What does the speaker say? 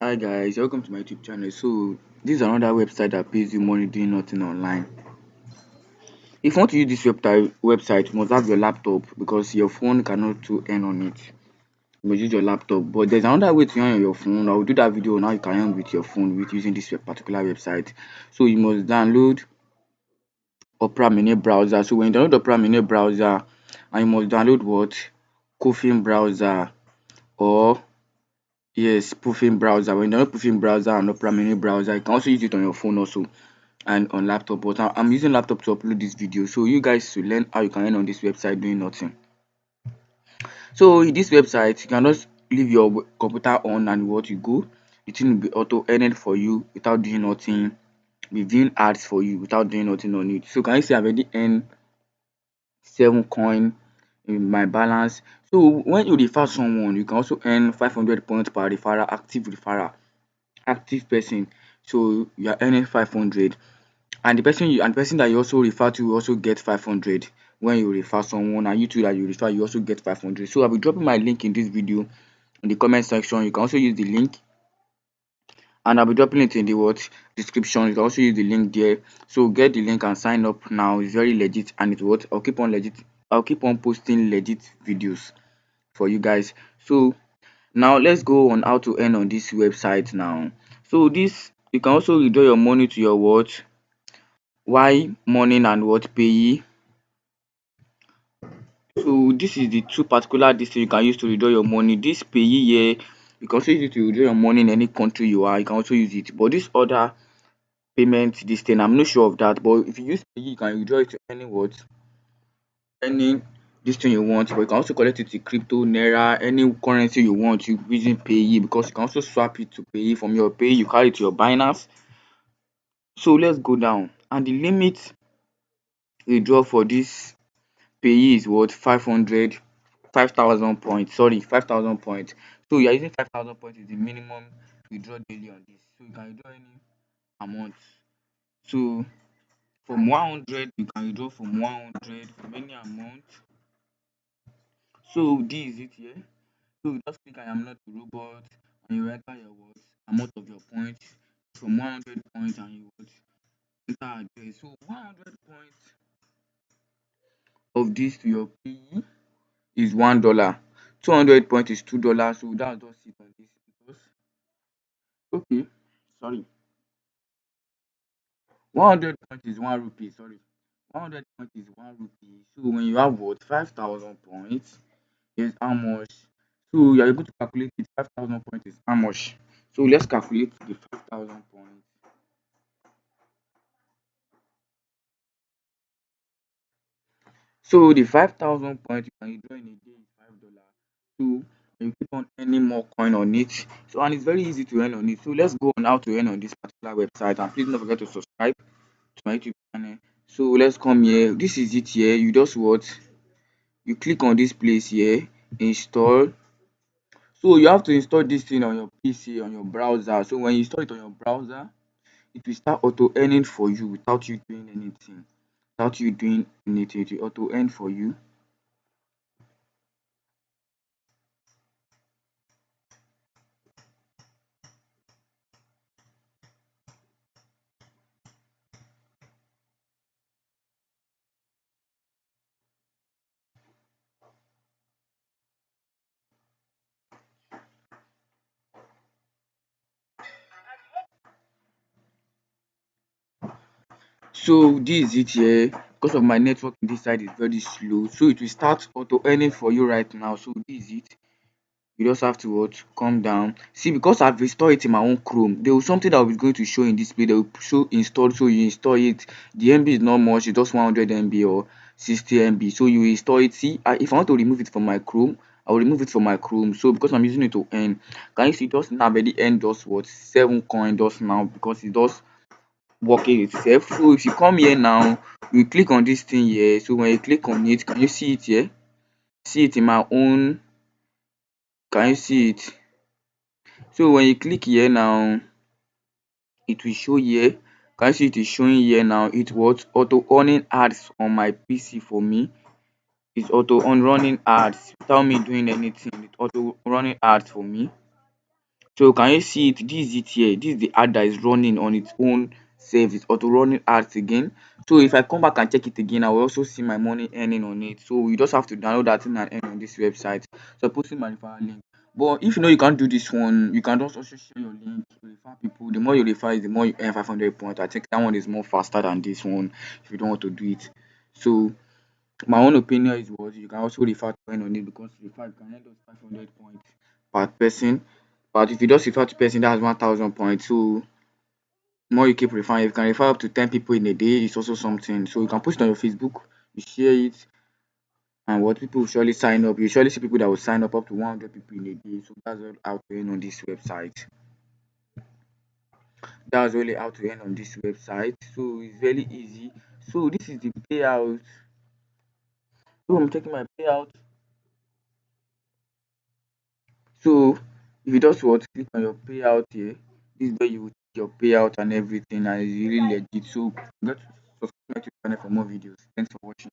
Hi guys, welcome to my YouTube channel. So this is another website that pays you money doing nothing online. If you want to use this website, you must have your laptop because your phone cannot to earn on it. You must use your laptop. But there's another way to earn on your phone. I will do that video on how you can earn with your phone with using this particular website. So you must download Opera Mini browser. So when you download Opera Mini browser, and you must download what? Koefin browser or yes, Proofing browser. When you download Proofing browser and Opera Mini browser, you can also use it on your phone also and on laptop. But I'm using laptop to upload this video, so you guys should learn how you can earn on this website doing nothing. So in this website, you can just leave your computer on and what you go, the thing will be auto earning for you without doing nothing, reviewing ads for you without doing nothing on it. So can you see I've already earned 7 coin in my balance. So when you refer someone, you can also earn 500 points per referral, active person. So you are earning 500, and the person that you also refer to will also get 500 when you refer someone, and you too that you refer you also get 500. So I'll be dropping my link in this video in the comment section. You can also use the link, and I'll be dropping it in the what description. You can also use the link there. So get the link and sign up now. It's very legit, and it what I'll keep on posting legit videos for you guys. So now let's go on how to earn on this website now. So this you can also withdraw your money to your what YOOMONEY and what PAYEER. So this is the two particular this thing you can use to withdraw your money. This PAYEER here, you can also use it to withdraw your money in any country you are. You can also use it. But this other payment this thing, I'm not sure of that. But if you use PAYEER, you can withdraw it to any this thing you want. But you can also collect it to crypto, naira, any currency you want you using PAYEER, because you can also swap it to PAYEER. From your PAYEER, you carry it to your Binance. So let's go down. And the limit withdraw for this PAYEER is what? 5,000 points. Sorry, 5,000 points. So you are using 5,000 points is the minimum withdraw daily on this. So you can withdraw any amount. So from 100, you can withdraw from 100 from any amount. So this is it here. So you just click I am not a robot, and you enter your what amount of your points from 100 points, and you what enter address. So 100 points of this to your PE is $1. 200 points is $2. So that's just it on this because okay, sorry, 100 points is 1 rupee. Sorry, 100 points is 1 rupee. So when you have what 5,000 points is how much? So you are able to calculate it. 5,000 points is how much? So let's calculate the 5,000 points. So the 5,000 points you can withdraw in a day is $5. So you keep on earning more coin on it. So and it's very easy to earn on it. So let's go on how to earn on this particular website, and please don't forget to subscribe to my YouTube channel. So let's come here. This is it here. You just what? You click on this place here, install. So you have to install this thing on your PC, on your browser. So when you install it on your browser, it will start auto earning for you without you doing anything. Without you doing anything, it will auto earn for you. So this is it here. Because of my network in this side is very slow, so it will start auto earning for you right now. So this is it. You just have to what? Come down. See, because I've installed it in my own Chrome, there was something that was going to show in display. They will show installed. So you install it. The MB is not much, it's just 100 MB or 60 MB. So you install it. See, if I want to remove it from my Chrome, I will remove it from my Chrome. So because I'm using it to earn, can you see just now already earn just what 7 coin just now, because it does working itself. So if you come here now, you click on this thing here. So when you click on it, can you see it here? See it in my own. Can you see it? So when you click here now, it will show here. Can you see it is showing here now? It was auto running ads on my PC for me. It's auto on running ads without me doing anything. It's auto running ads for me. So can you see it? This is it here. This is the ad that is running on its own self. It's auto running ads again. So if I come back and check it again, I will also see my money earning on it. So you just have to download that thing and earn on this website. So posting my referral link. But if you know you can't do this one, you can just also share your link to refer people. The more you refer, the more you earn 500 points. I think that one is more faster than this one if you don't want to do it. So my own opinion is what you can also refer to earn on it, because refer you can earn those 500 points per person. But if you just refer to person, that's 1,000 points. So more you keep referring, if you can refer up to 10 people in a day, it's also something. So you can post it on your Facebook, you share it, and what people will surely sign up. You surely see people that will sign up to 100 people in a day. So that's all how to earn on this website. That's really how to earn on this website. So it's very easy. So this is the payout. So I'm taking my payout. So if you just want to click on your payout here, this is where you will check your payout and everything, and it's really legit. So get to subscribe to the channel for more videos. Thanks for watching.